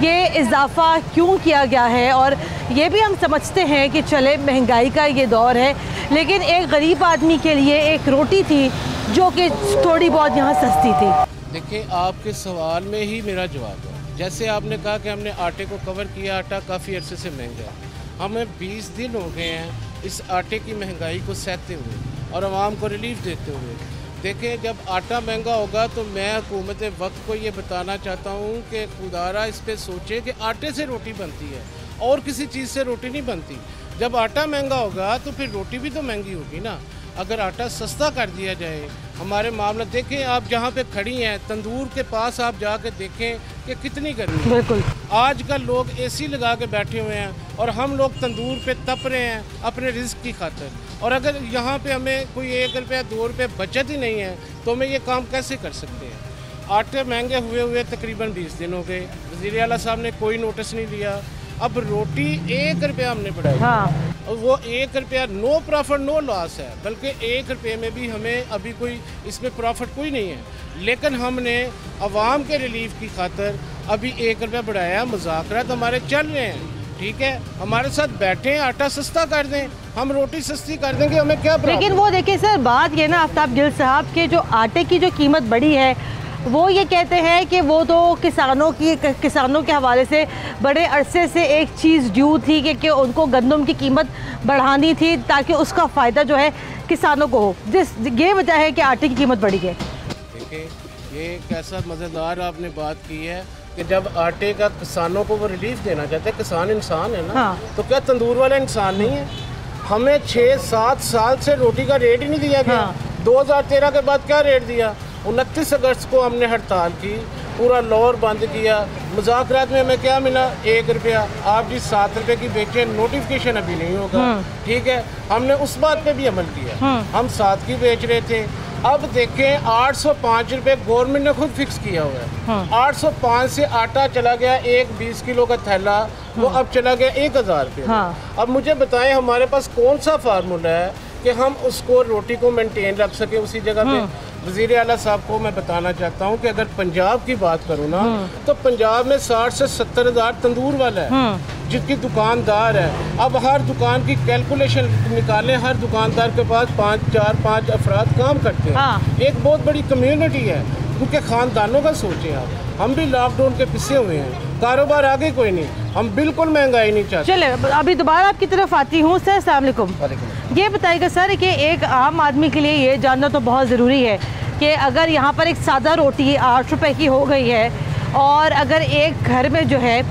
ये इजाफा क्यों किया गया है? और ये भी हम समझते हैं कि चले महंगाई का ये दौर है, लेकिन एक गरीब आदमी के लिए एक रोटी थी जो कि थोड़ी बहुत यहाँ सस्ती थी। देखिए आपके सवाल में ही मेरा जवाब है। जैसे आपने कहा कि हमने आटे को कवर किया, आटा काफ़ी अरसे से महंगा है। हमें 20 दिन हो गए हैं इस आटे की महंगाई को सहते हुए और आवाम को रिलीफ देते हुए। देखें जब आटा महंगा होगा तो मैं हुकूमत वक्त को ये बताना चाहता हूँ कि खुदारा इस पर सोचे कि आटे से रोटी बनती है। और किसी चीज़ से रोटी नहीं बनती। जब आटा महंगा होगा तो फिर रोटी भी तो महंगी होगी ना। अगर आटा सस्ता कर दिया जाए, हमारे मामला देखें, आप जहाँ पे खड़ी हैं तंदूर के पास आप जाके देखें कि कितनी गर्मी है। बिल्कुल आजकल लोग एसी लगा के बैठे हुए हैं और हम लोग तंदूर पे तप रहे हैं अपने रिस्क की खातिर। और अगर यहाँ पे हमें कोई 1 रुपया 2 रुपये बचत ही नहीं है तो हमें ये काम कैसे कर सकते हैं। आटे महंगे हुए तकरीबन 20 दिन हो गए, वज़ीर आला साहब ने कोई नोटिस नहीं लिया। अब रोटी 1 रुपया हमने बढ़ाई, हाँ। और वो 1 रुपया नो प्रॉफिट नो लॉस है, बल्कि 1 रुपये में भी हमें अभी कोई इसमें प्रॉफिट कोई नहीं है। लेकिन हमने आवाम के रिलीफ की खातर अभी 1 रुपया बढ़ाया। मुज़ाकरात हमारे चल रहे हैं, ठीक है, हमारे साथ बैठे हैं, आटा सस्ता कर दें, हम रोटी सस्ती कर देंगे, हमें क्या प्रॉब्लम। लेकिन वो देखिए सर, बात ये ना आफ्ताब गिल साहब के जो आटे की जो कीमत बढ़ी है, वो ये कहते हैं कि वो तो किसानों के हवाले से बड़े अरसे से एक चीज़ ड्यू थी कि उनको गंदम की कीमत बढ़ानी थी ताकि उसका फ़ायदा जो है किसानों को हो। ये वजह है कि आटे की कीमत बढ़ी है। देखिए, ये कैसा मज़ेदार आपने बात की है कि जब आटे का किसानों को वो रिलीफ देना चाहते हैं, किसान इंसान है ना, हाँ। तो क्या तंदूर वाला इंसान नहीं है? हमें 6-7 साल से रोटी का रेट ही नहीं दिया गया। हाँ। 2013 के बाद क्या रेट दिया? 29 अगस्त को हमने हड़ताल की, पूरा लाहौर बंद किया। मुज़ाकरात में हमें क्या मिला? 1 रुपया। आप जी 7 रुपये की बेचे, नोटिफिकेशन अभी नहीं होगा, ठीक है, हमने उस बात पे भी अमल किया। हम 7 की बेच रहे थे, अब देखें 805 रुपये गवर्नमेंट ने खुद फिक्स किया हुआ है। 805 से आटा चला गया एक 20 किलो का थैला, वो अब चला गया 1000 रुपये। अब मुझे बताएं हमारे पास कौन सा फार्मूला है कि हम उसको रोटी को मेंटेन रख सके उसी जगह पे। वज़ीर आला साहब को मैं बताना चाहता हूँ कि अगर पंजाब की बात करूँ ना, तो पंजाब में 60 से 70 हज़ार तंदूर वाला है जिसकी दुकानदार है। अब हर दुकान की कैलकुलेशन निकालें, हर दुकानदार के पास 4-5 अफराद काम करते हैं। एक बहुत बड़ी कम्युनिटी है, क्योंकि ख़ानदानों का सोचें आप, हम भी लॉकडाउन के पिछे हुए हैं, कारोबार आगे कोई नहीं, हम बिल्कुल महंगाई नहीं चाहते। चले अभी दोबारा आपकी तरफ आती हूँ। सर अस्सलाम वालेकुम। ये बताइएगा सर कि एक आम आदमी के लिए ये जानना तो बहुत ज़रूरी है कि अगर यहाँ पर एक सादा रोटी 8 रुपए की हो गई है और अगर एक घर में जो है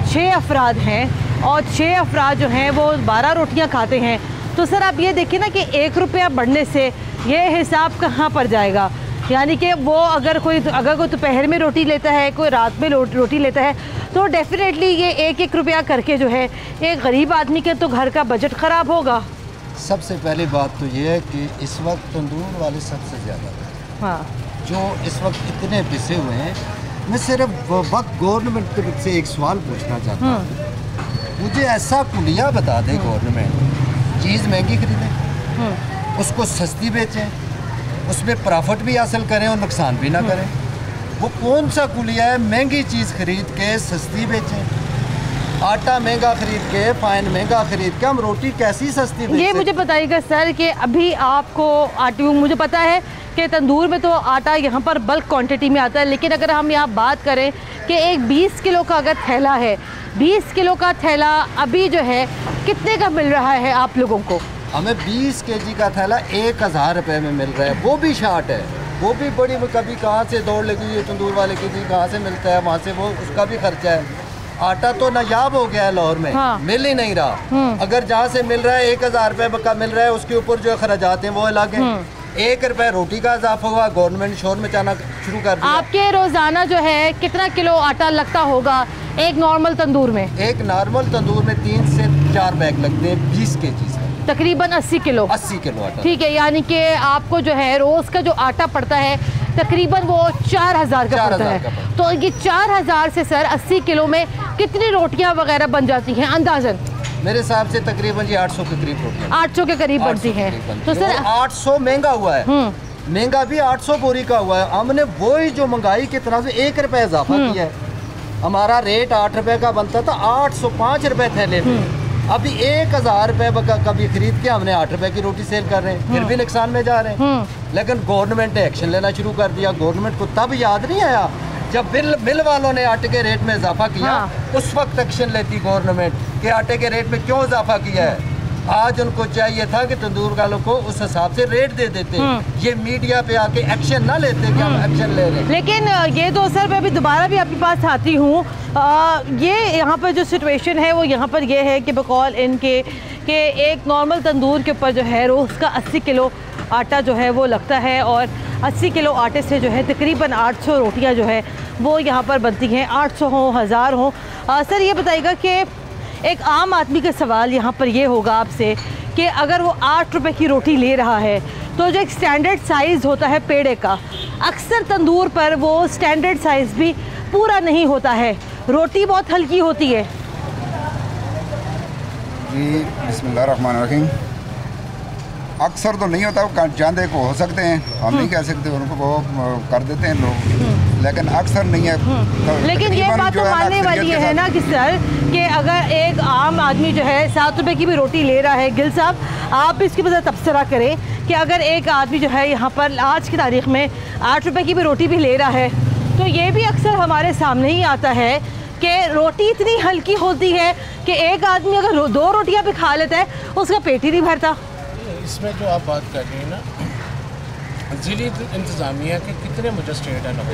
6 अफराद हैं और 6 अफराद जो हैं वो 12 रोटियाँ खाते हैं, तो सर आप ये देखिए ना कि 1 रुपया बढ़ने से ये हिसाब कहाँ पर जाएगा। यानी कि वो अगर कोई दोपहर में रोटी लेता है, कोई रात में रोटी लेता है, तो डेफिनेटली ये 1-1 रुपया करके जो है एक गरीब आदमी के तो घर का बजट ख़राब होगा। सबसे पहली बात तो ये है कि इस वक्त तंदूर वाले सबसे ज़्यादा हैं, हाँ, जो इस वक्त इतने पिसे हुए हैं। मैं सिर्फ वक्त गवर्नमेंट से एक सवाल पूछना चाहता हूँ, मुझे ऐसा कुलिया बता दे गवर्नमेंट, चीज़ महंगी खरीदें, उसको सस्ती बेचें, उसमें प्रॉफिट भी हासिल करें और नुकसान भी ना करें। वो कौन सा कुलिया है महंगी चीज़ खरीद के सस्ती बेचें? आटा महंगा खरीद के, फाइन महंगा खरीद के हम रोटी कैसी सस्ती बेचें? ये मुझे बताइएगा सर कि अभी आपको आटे, मुझे पता है कि तंदूर में तो आटा यहाँ पर बल्क क्वांटिटी में आता है, लेकिन अगर हम यहाँ बात करें कि एक 20 किलो का अगर थैला है, 20 किलो का थैला अभी जो है कितने का मिल रहा है आप लोगों को? हमें 20 केजी का थैला 1000 रुपये में मिल रहा है, वो भी शार्ट है, वो भी बड़ी कभी कहाँ से दौड़ लगी है तंदूर वाले की, कहाँ से मिलता है वहाँ से, वो उसका भी खर्चा है। आटा तो नायाब हो गया है लाहौर में, हाँ। मिल ही नहीं रहा। अगर जहाँ से मिल रहा है 1000 रुपये का मिल रहा है, उसके ऊपर जो खर्चात हैं वो अलग है। 1 रुपये रोटी का इजाफा हुआ, गवर्नमेंट शोर मचाना शुरू कर दिया। आपके रोजाना जो है कितना किलो आटा लगता होगा एक नॉर्मल तंदूर में? एक नॉर्मल तंदूर में 3 से 4 बैग लगते हैं 20 केजी से, तकरीबन 80 किलो। 80 किलो आटा, ठीक है, यानी कि आपको जो है रोज का जो आटा पड़ता है तकरीबन वो 4000 का पड़ता है। तो ये 4000 से सर 80 किलो में कितनी रोटियां वगैरह बन जाती हैं अंदाजन? मेरे हिसाब से तकरीबन 800 के करीब रोटियां, 800 के करीब बनती हैं। तो सर 800 महंगा हुआ है, महंगा भी 800 बोरी का हुआ है। हमने वही जो महंगाई की तरह से 1 रुपया इजाफा किया है। हमारा रेट 8 रुपए का बनता था, 805 रुपए थैले में, अभी 1000 रुपए कभी खरीद के हमने 8 रुपए की रोटी सेल कर रहे हैं, फिर भी नुकसान में जा रहे हैं। लेकिन गवर्नमेंट ने एक्शन लेना शुरू कर दिया। गवर्नमेंट को तब याद नहीं आया जब मिल वालों ने आटे के रेट में इजाफा किया, उस वक्त एक्शन लेती गवर्नमेंट कि आटे के रेट में क्यों इजाफा किया है। आज उनको चाहिए था कि तंदूर वालों को उस हिसाब से रेट दे देते, ये मीडिया पे आके एक्शन ना लेते कि हम एक्शन ले रहे हैं। लेकिन ये तो सर मैं अभी दोबारा भी आपके पास आती हूँ, ये यहाँ पर जो सिचुएशन है वो यहाँ पर ये है कि बकौल इनके कि एक नॉर्मल तंदूर के ऊपर जो है रोज़ का 80 किलो आटा जो है वो लगता है और 80 किलो आटे से जो है तकरीबन 800 रोटियाँ जो है वो यहाँ पर बनती हैं, 800 हों 1000 हों। सर ये बताइएगा कि एक आम आदमी का सवाल यहाँ पर ये होगा आपसे कि अगर वो 8 रुपए की रोटी ले रहा है तो जो एक स्टैंडर्ड साइज़ होता है पेड़े का, अक्सर तंदूर पर वो स्टैंडर्ड साइज़ भी पूरा नहीं होता है, रोटी बहुत हल्की होती है। जी बिस्मिल्लाहिर्रहमानिर्रहीम। अक्सर तो नहीं होता, वो जांदे को हो सकते हैं, हम नहीं कह सकते, उनको वो कर देते हैं लोग, लेकिन अक्सर नहीं है। तो लेकिन ये बात तो मानने वाली है ना कि सर कि अगर एक आम आदमी जो है 7 रुपए की भी रोटी ले रहा है, गिल साहब आप भी इसके बजाय तबसरा करें कि अगर एक आदमी जो है यहाँ पर आज की तारीख में 8 रुपए की भी रोटी भी ले रहा है तो ये भी अक्सर हमारे सामने ही आता है कि रोटी इतनी हल्की होती है कि एक आदमी अगर 2 रोटियाँ भी खा लेता है उसका पेट ही नहीं भरता। इसमें जो आप बात कर रही हैं ना, ज़िली इंतज़ामिया के कितने मजिस्ट्रेट हैं लोग,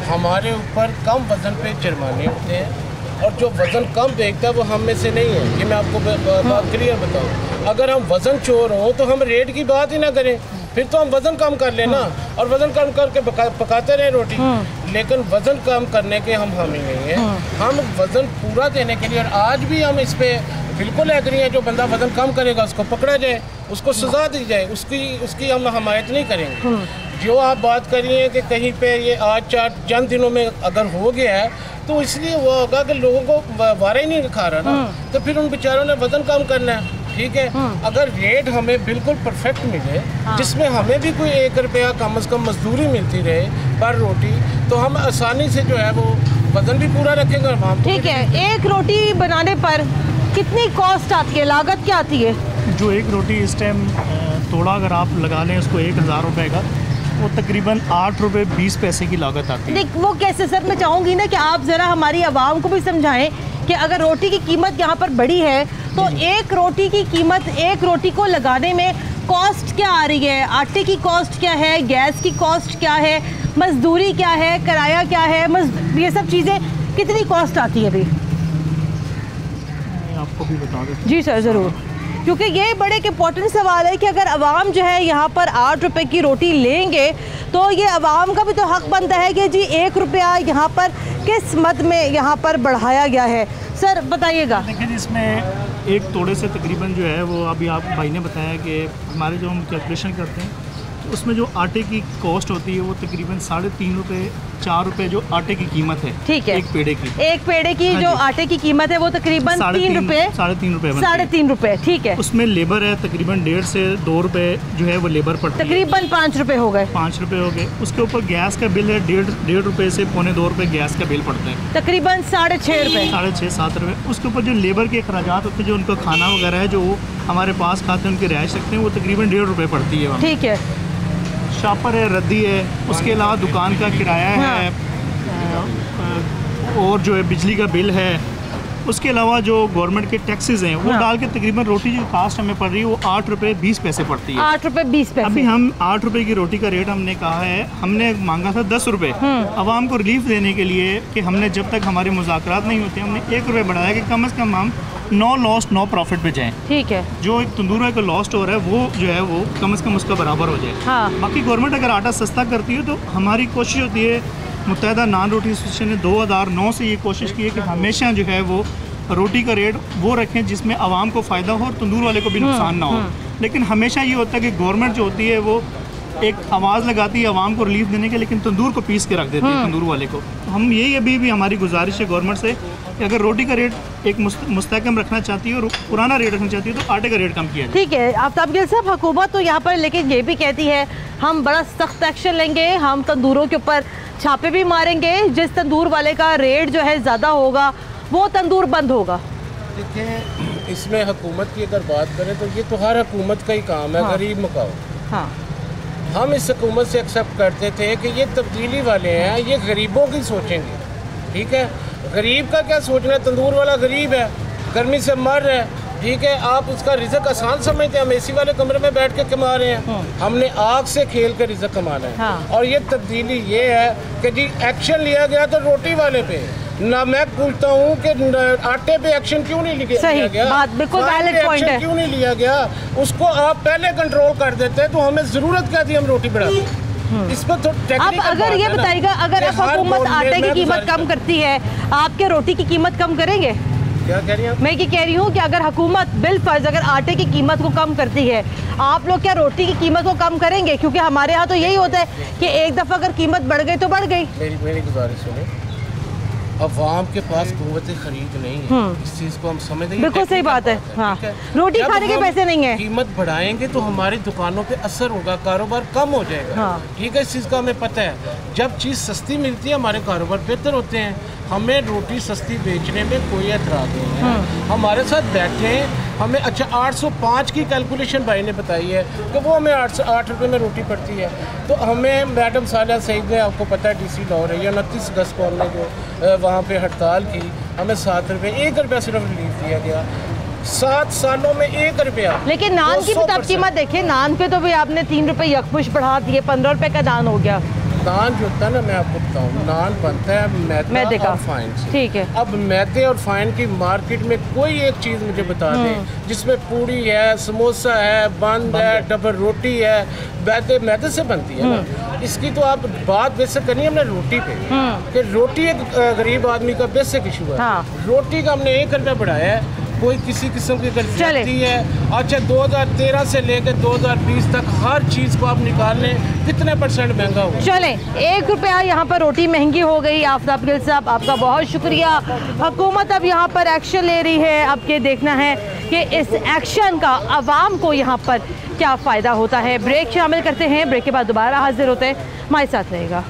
हमारे ऊपर कम वज़न पे जुर्माने होते हैं और जो वज़न कम देखता है वो हम में से नहीं है। ये मैं आपको बात क्लियर बताऊँ, अगर हम वज़न चोर हों तो हम रेट की बात ही ना करें, फिर तो हम वज़न कम कर लेना और वज़न कम करके पकाते रहे रोटी, लेकिन वज़न कम करने के हम ही नहीं हैं, हम वज़न पूरा देने के लिए। और आज भी हम इस पर बिल्कुल एग्री है, जो बंदा वज़न कम करेगा उसको पकड़ा जाए, उसको सज़ा दी जाए, उसकी हम हमायत नहीं करेंगे। जो आप बात कर रही हैं कि कहीं पे ये आज चंद दिनों में अगर हो गया है तो इसलिए वो होगा कि लोगों को वारा ही नहीं खा रहा ना, तो फिर उन बेचारों ने वज़न कम करना है। ठीक है, अगर रेट हमें बिल्कुल परफेक्ट मिले जिसमें हमें भी कोई 1 रुपया कम से कम मजदूरी मिलती रहे पर रोटी, तो हम आसानी से जो है वो वज़न भी पूरा रखेंगे और वहाँ। ठीक है, एक रोटी बनाने पर कितनी कॉस्ट आती है, लागत क्या आती है? जो एक रोटी इस टाइम थोड़ा अगर आप लगा लें उसको 1000 रुपये का, वो तकरीबन 8 रुपये 20 पैसे की लागत आती है। देख वो कैसे सर, मैं चाहूँगी ना कि आप ज़रा हमारी आवाम को भी समझाएं कि अगर रोटी की कीमत यहाँ पर बढ़ी है तो एक रोटी की कीमत, एक रोटी को लगाने में कॉस्ट क्या आ रही है, आटे की कॉस्ट क्या है, गैस की कॉस्ट क्या है, मजदूरी क्या है, किराया क्या है, ये सब चीज़ें कितनी कॉस्ट आती है अभी? आपको भी बता दें। जी सर ज़रूर, क्योंकि ये बड़े एक इम्पॉर्टेंट सवाल है कि अगर आवाम जो है यहाँ पर 8 रुपए की रोटी लेंगे तो ये आवाम का भी तो हक बनता है कि जी 1 रुपया यहाँ पर किस मद में यहाँ पर बढ़ाया गया है। सर बताइएगा। देखिए इसमें एक तोड़े से तकरीबन जो है वो अभी आप भाई ने बताया कि हमारे जो हम कैलकुलेशन करते हैं तो उसमें जो आटे की कॉस्ट होती है वो तकरीबन 3.5 रुपये 4 रुपये जो आटे की कीमत है। ठीक है, एक पेड़े की, एक पेड़े की जो आटे की कीमत है वो तकरीबन 3 रुपये, 3.5 रुपये। ठीक है, उसमें लेबर है तकरीबन 1.5 से 2 रुपये जो है वो लेबर पड़ती है, तकरीबन 5 रुपये हो गए, 5 रुपये हो गए। उसके ऊपर गैस का बिल है 1.5 रुपये से 2.25 रुपये गैस का बिल पड़ता है, तकरीबन 6.5 रुपये, 6.5-7 रुपये। उसके ऊपर जो लेबर के अखराजात होते हैं, जो उनका खाना वगैरह है जो हमारे पास खाते हैं, उनकी रिहाइश रखते हैं, वो तकरीबन 1.5 रुपये पड़ती है। ठीक है, शापर है, रद्दी है, उसके अलावा दुकान का किराया है और जो है बिजली का बिल है। उसके अलावा जो गवर्नमेंट के टैक्सेस हैं वो डाल के तकरीबन रोटी जो कास्ट हमें पड़ रही है वो 8 रुपये 20 पैसे पड़ती है। 8 रुपये 20 पैसे। अभी हम 8 रुपये की रोटी का रेट हमने कहा है, हमने मांगा था 10 रुपये आवाम को रिलीफ देने के लिए कि हमने जब तक हमारे मुज़ाकरात नहीं होते हमने 1 रुपये बढ़ाया कि कम से कम हम नो लॉस नो प्रॉफिट पे जाएं। ठीक है, जो एक तंदूर का लॉस्ट हो रहा है वो जो है वो कम से कम उसका बराबर हो जाए। हाँ। बाकी गवर्नमेंट अगर आटा सस्ता करती है तो हमारी कोशिश होती है, मुत्तहिदा नान रोटी एसोसिएशन ने 2009 से ये कोशिश की है कि हमेशा जो है वो रोटी का रेट वो रखें जिसमें आवाम को फ़ायदा हो और तंदूर वाले को भी नुकसान ना हो। लेकिन हमेशा ये होता है कि गवर्नमेंट जो होती है वो एक आवाज़ लगाती है आवाम को रिलीफ देने के, लेकिन तंदूर को पीस के रख देती है तंदूर वाले को। तो हम यही अभी भी हमारी गुजारिश है गवर्नमेंट से कि अगर रोटी का रेट एक मुस्तहकम रखना चाहती है और पुराना रेट रखना चाहती है तो आटे का रेट कम किया जाए। ठीक है आफ्ताब गिल साहब, हुकूमत तो यहाँ पर लेकिन ये भी कहती है हम बड़ा सख्त एक्शन लेंगे, हम तंदूरों के ऊपर छापे भी मारेंगे, जिस तंदूर वाले का रेट जो है ज़्यादा होगा वो तंदूर बंद होगा। देखिए इसमें हुकूमत की अगर बात करें तो ये तो हर हुकूमत का ही काम है। हाँ। गरीब मकाओ। हाँ। हम इस हुकूमत से एक्सेप्ट करते थे कि ये तब्दीली वाले हैं, ये गरीबों की सोचेंगे। ठीक है, गरीब का क्या सोचना है, तंदूर वाला गरीब है, गर्मी से मर रहा है, ठीक है, आप उसका रिज़्क आसान समझते हैं। हम एसी वाले कमरे में बैठ के कमा रहे हैं, हमने आग से खेल कर रिज़्क कमाना है। और ये तब्दीली ये है कि जी एक्शन लिया गया तो रोटी वाले पे ना। मैं पूछता हूँ कि आटे पे एक्शन क्यों नहीं लिया गया? बात बिल्कुल वैलिड पॉइंट है। क्यों नहीं लिया गया? उसको आप पहले कंट्रोल कर देते तो हमें ज़रूरत क्या थी हम रोटी बढ़ाते। इस पर तो आप अगर ये बताइएगा, अगर हुकूमत आटे की कीमत कम करती है, आप क्या रोटी की कीमत कम करेंगे? क्या कह रही हैं? मैं ये कह रही हूँ कि अगर हुकूमत बिलफर्ज अगर आटे की कीमत को कम करती है, आप लोग क्या रोटी की कीमत को कम करेंगे? क्योंकि हमारे यहाँ तो यही होता है कि एक दफ़ा अगर कीमत बढ़ गई तो बढ़ गई। मेरी गुजारिश सुने, अवाम के पास कुव्वत खरीद नहीं है, इस चीज़ को हम समझ नहीं। बिल्कुल सही बात है। हाँ, रोटी खाने के पैसे नहीं है। कीमत बढ़ाएंगे तो हमारी दुकानों पे असर होगा, कारोबार कम हो जाएगा। ठीक है, इस चीज़ का हमें पता है। जब चीज़ सस्ती मिलती है हमारे कारोबार बेहतर होते हैं। हमें रोटी सस्ती बेचने में कोई एतराज़ नहीं है। हमारे साथ बैठे हैं, हमें अच्छा 805 की कैलकुलेशन भाई ने बताई है कि वो हमें 8 रुपये में रोटी पड़ती है। तो हमें मैडम सालिया सईद ने, आपको पता है DC लाहौर है, 29 अगस्त को हमने जो वहाँ पे हड़ताल की, हमें 7 रुपये 1 रुपया सिर्फ रिलीफ दिया गया। 7 सालों में 1 रुपया। लेकिन नान की भी तब कीमत देखिए, नान पे तो भी आपने 3 रुपये यकमुश बढ़ा दिए, 15 रुपये का नान हो गया। नान जो होता है ना, मैं आपको बताऊँ, नान बनता है मैदे और फाइन से। ठीक है। अब मैदे और फाइन की मार्केट में कोई एक चीज़ मुझे बता दें जिसमें पूड़ी है, समोसा है, बंद है, डबल रोटी है, मैदे से बनती है ना। इसकी तो आप बात बेसिक करनी है हमने रोटी पे, कि रोटी एक गरीब आदमी का बेसिक इशू है। रोटी का हमने 1 रुपया बढ़ाया है, कोई किसी किस्म की गलती है। अच्छा, 2013 से लेकर 2020 तक हर चीज़ को आप निकाल लें, कितने % महंगा हुआ? चले 1 रुपया यहाँ पर रोटी महंगी हो गई। आफ्ताब गिल साहब, आपका बहुत शुक्रिया। हुकूमत अब यहाँ पर एक्शन ले रही है। अब ये देखना है कि इस एक्शन का आवाम को यहाँ पर क्या फ़ायदा होता है। ब्रेक शामिल करते हैं, ब्रेक के बाद दोबारा हाजिर होते हैं। हमारे साथ रहेगा।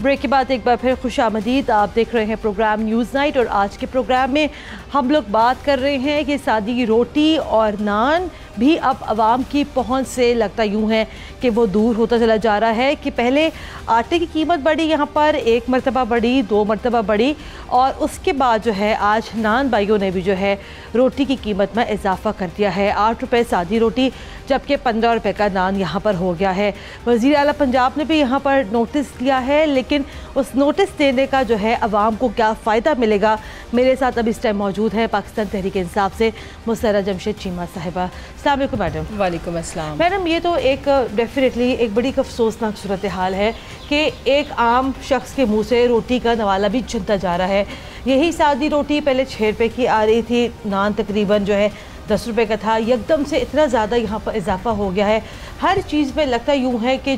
ब्रेक के बाद एक बार फिर खुशामदीद। आप देख रहे हैं प्रोग्राम न्यूज़ नाइट और आज के प्रोग्राम में हम लोग बात कर रहे हैं कि सादी रोटी और नान भी अब आवाम की पहुंच से लगता यूँ है कि वो दूर होता चला जा रहा है। कि पहले आटे की कीमत बढ़ी, यहाँ पर 1 मरतबा बढ़ी, 2 मरतबा बढ़ी, और उसके बाद जो है आज नान भाइयों ने भी जो है रोटी की कीमत में इजाफा कर दिया है। 8 रुपये सादी रोटी, जबकि 15 रुपये का नान यहाँ पर हो गया है। वज़ीर आला पंजाब ने भी यहाँ पर नोटिस दिया है, लेकिन उस नोटिस देने का जो है आवाम को क्या फ़ायदा मिलेगा। मेरे साथ अब इस टाइम मौजूद है पाकिस्तान तहरीक इंसाफ से मुसर्रा जमशेद चीमा साहिबा। अस्सलाम वालेकुम मैडम। वालेकुम अस्सलाम। मैडम, ये तो एक डेफिनेटली एक बड़ी अफसोसनाक सूरत हाल है कि एक आम शख्स के मुंह से रोटी का नवाला भी चुनता जा रहा है। यही सादी रोटी पहले 6 रुपये की आ रही थी, नान तकरीबन जो है 10 रुपये का था, एकदम से इतना ज़्यादा यहाँ पर इजाफा हो गया है। हर चीज़ पे लगता यूँ है कि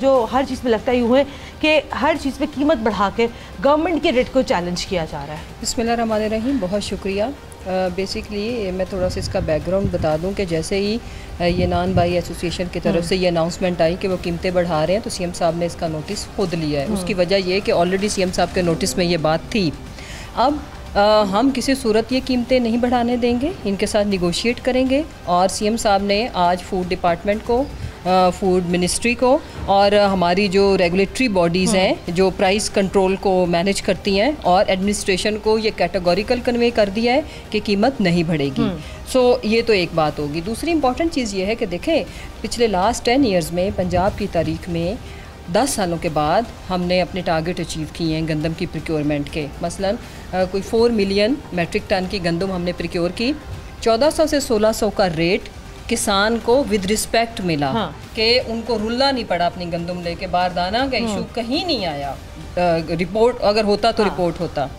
हर चीज़ पे कीमत बढ़ा के गवर्नमेंट के रेट को चैलेंज किया जा रहा है। बिस्मिल्लाहिर्रहमानिर्रहीम, बहुत शुक्रिया। बेसिकली मैं थोड़ा सा इसका बैकग्राउंड बता दूं कि जैसे ही ये नान भाई एसोसिएशन की तरफ से ये अनाउंसमेंट आई कि वो कीमतें बढ़ा रहे हैं, तो CM साहब ने इसका नोटिस खुद लिया है। उसकी वजह ये कि ऑलरेडी CM साहब के नोटिस में ये बात थी। अब हम किसी सूरत ये कीमतें नहीं बढ़ाने देंगे, इनके साथ निगोशिएट करेंगे। और CM साहब ने आज फूड डिपार्टमेंट को, फूड मिनिस्ट्री को और हमारी जो रेगुलेटरी बॉडीज़ हैं जो प्राइस कंट्रोल को मैनेज करती हैं और एडमिनिस्ट्रेशन को ये कैटेगोरिकल कन्वे कर दिया है कि कीमत नहीं बढ़ेगी। सो ये तो एक बात होगी। दूसरी इंपॉर्टेंट चीज़ ये है कि देखें, पिछले लास्ट 10 ईयर्स में पंजाब की तारीख में 10 सालों के बाद हमने अपने टारगेट अचीव किए हैं गंदम की प्रिक्योरमेंट के। मसलन कोई 4 मिलियन मेट्रिक टन की गंदम हमने प्रिक्योर की। 1400 से 1600 का रेट किसान को विद रिस्पेक्ट मिला कि उनको रुलना नहीं पड़ा अपनी गंदम लेके। बारदाना का इशू कहीं नहीं आया। रिपोर्ट अगर होता तो रिपोर्ट होता।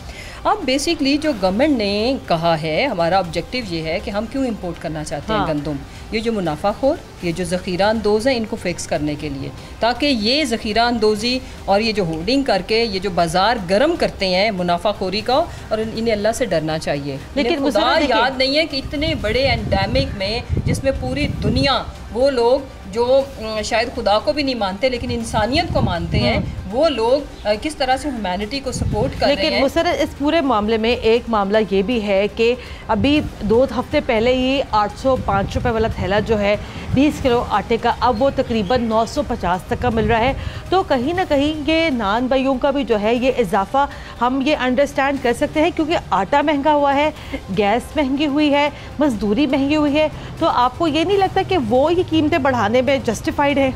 अब बेसिकली जो गवर्नमेंट ने कहा है, हमारा ऑब्जेक्टिव ये है कि हम क्यों इंपोर्ट करना चाहते हैं गंदम, ये जो मुनाफाखोर, ये जो ज़ख़ीरा अंदोज़ हैं, इनको फिक्स करने के लिए, ताकि ये ज़ख़ीरा अंदोज़ी और ये जो होर्डिंग करके ये जो बाज़ार गर्म करते हैं मुनाफाखोरी का, और इन्हें अल्लाह से डरना चाहिए। लेकिन खुदा याद नहीं है कि इतने बड़े एंडेमिक में जिसमें पूरी दुनिया वो लोग जो शायद खुदा को भी नहीं मानते लेकिन इंसानियत को मानते हैं, वो लोग किस तरह से ह्यूमैनिटी को सपोर्ट कर रहे हैं। लेकिन मुसर्रत इस पूरे मामले में एक मामला ये भी है कि अभी 2 हफ्ते पहले ही 805 रुपये वाला थैला जो है 20 किलो आटे का, अब वो तकरीबन 950 तक का मिल रहा है। तो कहीं ना कहीं ये नान भाइयों का भी जो है ये इजाफा हम ये अंडरस्टैंड कर सकते हैं, क्योंकि आटा महंगा हुआ है, गैस महंगी हुई है, मजदूरी महंगी हुई है। तो आपको ये नहीं लगता कि वो ये कीमतें बढ़ाने में जस्टिफाइड है?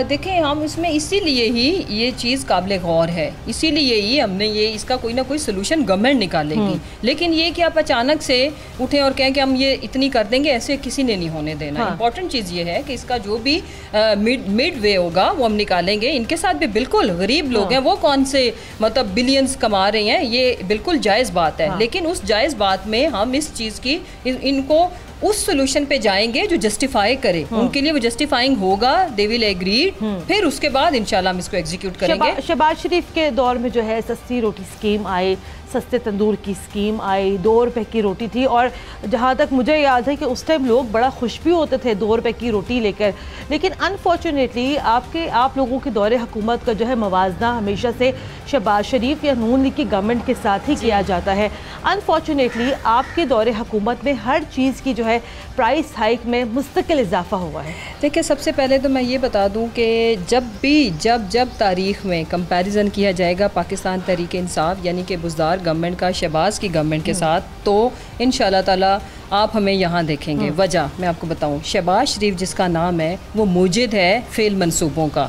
देखें, हम इसमें इसीलिए ही ये चीज़ काबिल गौर है, इसीलिए ही हमने ये इसका कोई ना कोई सोल्यूशन गवर्नमेंट निकालेगी। लेकिन ये कि आप अचानक से उठें और कहें कि हम ये इतनी कर देंगे, ऐसे किसी ने नहीं होने देना। इंपॉर्टेंट चीज़ ये है कि इसका जो भी मिड वे होगा वो हम निकालेंगे। इनके साथ भी बिल्कुल गरीब लोग हैं, वो कौन से मतलब बिलियंस कमा रहे हैं, ये बिल्कुल जायज़ बात है। लेकिन उस जायज़ बात में हम इस चीज़ की इनको उस सोल्यूशन पे जाएंगे जो जस्टिफाई करे, उनके लिए वो जस्टिफाइंग होगा, दे विल एग्री, फिर उसके बाद इंशाल्लाह हम इसको एग्जीक्यूट करेंगे। शहबाज शरीफ के दौर में जो है सस्ती रोटी स्कीम आई, सस्ते तंदूर की स्कीम आई, 2 रुपए की रोटी थी, और जहाँ तक मुझे याद है कि उस टाइम लोग बड़ा खुश भी होते थे 2 रुपए की रोटी लेकर। लेकिन अनफॉर्चुनेटली आप लोगों के दौरे हुकूमत का जो है मवाजना हमेशा से शहबाज शरीफ या नून लीग की गवर्नमेंट के साथ ही किया जाता है। अनफॉर्चुनेटली आपके दौरे हुकूमत में हर चीज़ की जो है प्राइस हाइक में मुस्तकिल इजाफा हुआ है। देखिए, सबसे पहले तो मैं ये बता दूं कि जब तारीख़ में कंपैरिजन किया जाएगा पाकिस्तान तहरीक इंसाफ यानी कि बुज़दार गवर्नमेंट का शहबाज की गवर्नमेंट के साथ, तो इंशाल्लाह ताला आप हमें यहाँ देखेंगे। वजह मैं आपको बताऊँ, शहबाज शरीफ जिसका नाम है वो मुजिद है फेल मंसूबों का।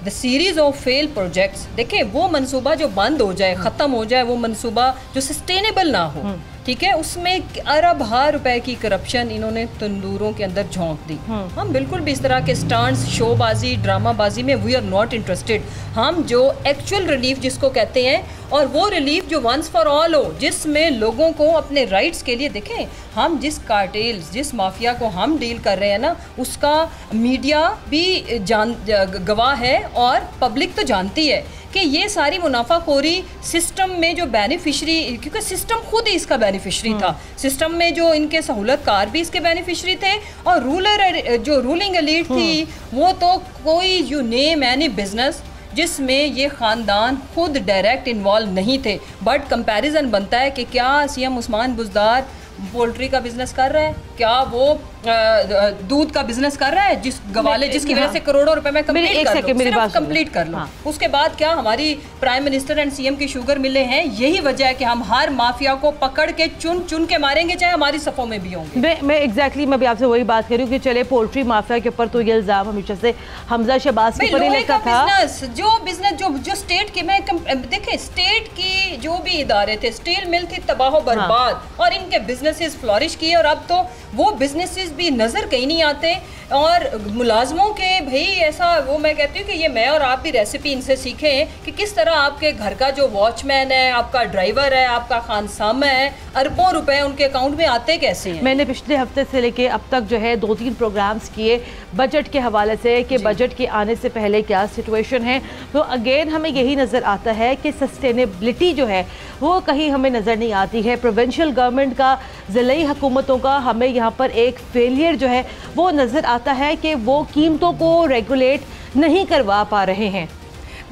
The series of fail projects, देखें वो मंसूबा जो बंद हो जाए, ख़त्म हो जाए, वो मंसूबा जो सस्टेनेबल ना हो, ठीक है, उसमें अरब-हार रुपए की करप्शन इन्होंने तंदूरों के अंदर झोंक दी। हम बिल्कुल भी इस तरह के स्टंट्स, शोबाजी, ड्रामाबाजी में वी आर नॉट इंटरेस्टेड। हम जो एक्चुअल रिलीफ जिसको कहते हैं, और वो रिलीफ जो वंस फॉर ऑल हो, जिसमें लोगों को अपने राइट्स के लिए, देखें हम जिस कार्टेल्स, जिस माफिया को हम डील कर रहे हैं ना, उसका मीडिया भी गवाह है और पब्लिक तो जानती है कि ये सारी मुनाफाखोरी सिस्टम में जो बेनिफिशरी, क्योंकि सिस्टम खुद ही इसका बेनिफिशरी था, सिस्टम में जो इनके सहूलतकार भी इसके बेनिफिशरी थे, और रूलिंग एलीट थी, वो तो कोई यू नेम एनी बिजनेस जिसमें ये ख़ानदान खुद डायरेक्ट इन्वॉल्व नहीं थे। बट कंपैरिजन बनता है कि क्या सीएम उस्मान बुज़दार पोल्ट्री का बिजनेस कर रहा है, क्या वो दूध का बिजनेस कर रहा है, जिसकी वजह से करोड़ों रुपए में कंप्लीट कर लो। उसके बाद क्या हमारी प्राइम मिनिस्टर एंड सीएम की शुगर मिलें हैं? यही वजह है कि हम हर माफिया को पकड़ के चुन चुन के मारेंगे, चाहे हमारी सफ़ों में भी होंगे। मैं एग्जैक्टली मैं भी आपसे वही बात कर रही हूँ कि चले पोल्ट्री माफिया के ऊपर तो ये इल्ज़ाम हमेशा से हमजा शहबाज के ऊपर ही लगता था। बिजनेस जो स्टेट के, मैं देखें स्टेट की जो भी इदारे थे, स्टील मिल थी तबाह बर्बाद, और इनके बिजनेसेस फ्लॉरिश किए, और अब तो वो बिजनेसेस भी नज़र कहीं नहीं आते। और मुलाजमों के भाई ऐसा, वो मैं कहती हूँ कि ये मैं और आप भी रेसिपी इनसे सीखें कि किस तरह आपके घर का जो वॉचमैन है, आपका ड्राइवर है, आपका खानसामा है, अरबों रुपए उनके अकाउंट में आते कैसे हैं। मैंने पिछले हफ्ते से लेके अब तक जो है 2-3 प्रोग्राम्स किए बजट के हवाले से कि बजट के आने से पहले क्या सिचुएशन है। तो अगेन हमें यही नज़र आता है कि सस्टेनेबिलिटी जो है वो कहीं हमें नज़र नहीं आती है। प्रोविंशियल गवर्नमेंट का, ज़िलाई हुकूमतों का हमें यहाँ पर एक फेलियर जो है वो नज़र आता है कि वो कीमतों को रेगुलेट नहीं करवा पा रहे हैं।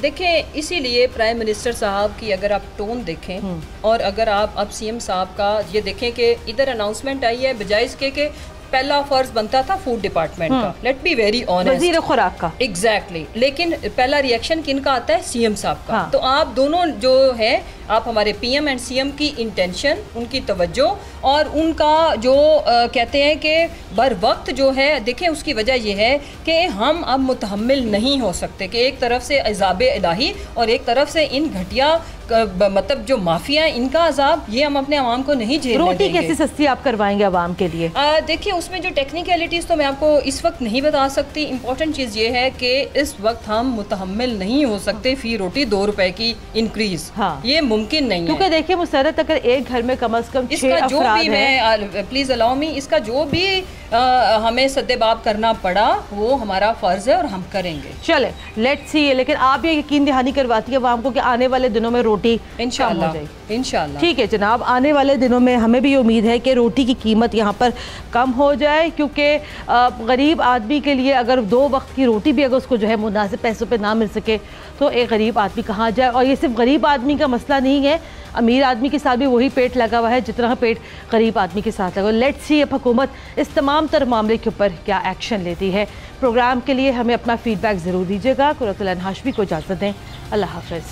देखें, इसीलिए प्राइम मिनिस्टर साहब की अगर आप टोन देखें, और अगर आप अब सीएम साहब का ये देखें कि इधर अनाउंसमेंट आई है, बजाय इसके कि पहला फर्ज बनता था फूड डिपार्टमेंट का, लेट बी वेरी ऑनेस्ट, वज़ीर खुराक का, एग्जैक्टली। लेकिन पहला रिएक्शन किनका आता है? सीएम साहब का। तो आप दोनों जो है, आप हमारे पीएम एंड सीएम की इंटेंशन, उनकी तवज्जो, और उनका जो कहते हैं कि बर वक्त जो है, देखें उसकी वजह यह है कि हम अब मुतहम्मिल नहीं हो सकते कि एक तरफ से अज़ाब इलाही और एक तरफ से इन घटिया मतलब जो माफिया, इनका अजाब, ये हम अपने आवाम को नहीं झेलने देंगे। रोटी कैसे सस्ती आप करवाएंगे आवाम के लिए? देखिए, उसमें जो टेक्निकलिटीज़ तो मैं आपको इस वक्त नहीं बता सकती। इम्पोर्टेंट चीज़ ये है कि इस वक्त हम मुतहम्मिल नहीं हो सकते फ़ी रोटी 2 रुपए की इंक्रीज़। ये मुमकिन नहीं है, क्योंकि देखिए मुसर्रत, अगर एक घर में कम से कम 6 अफराद हैं, प्लीज़ अलाउ मी, इसका जो भी हमें सद्देबाब करना पड़ा वो हमारा फ़र्ज़ है और हम करेंगे। चले लेट्स सी। लेकिन आप ये यकीन दहानी करवाती है आवाम को कि आने वाले दिनों में रोटी इंशाल्लाह। ठीक है जनाब, आने वाले दिनों में हमें भी उम्मीद है कि रोटी की कीमत यहाँ पर कम हो जाए, क्योंकि गरीब आदमी के लिए अगर 2 वक्त की रोटी भी अगर उसको जो है मुनासिब पैसों पे ना मिल सके तो एक गरीब आदमी कहाँ जाए। और ये सिर्फ गरीब आदमी का मसला नहीं है, अमीर आदमी के साथ भी वही पेट लगा हुआ है जितना पेट गरीब आदमी के साथ लगा। लेट्स सी अब हुकूमत इस तमाम तर मामले के ऊपर क्या एक्शन लेती है। प्रोग्राम के लिए हमें अपना फीडबैक ज़रूर दीजिएगा। कुरतुल हाशमी को इजाज़त दें, अल्लाह हाफ़िज़।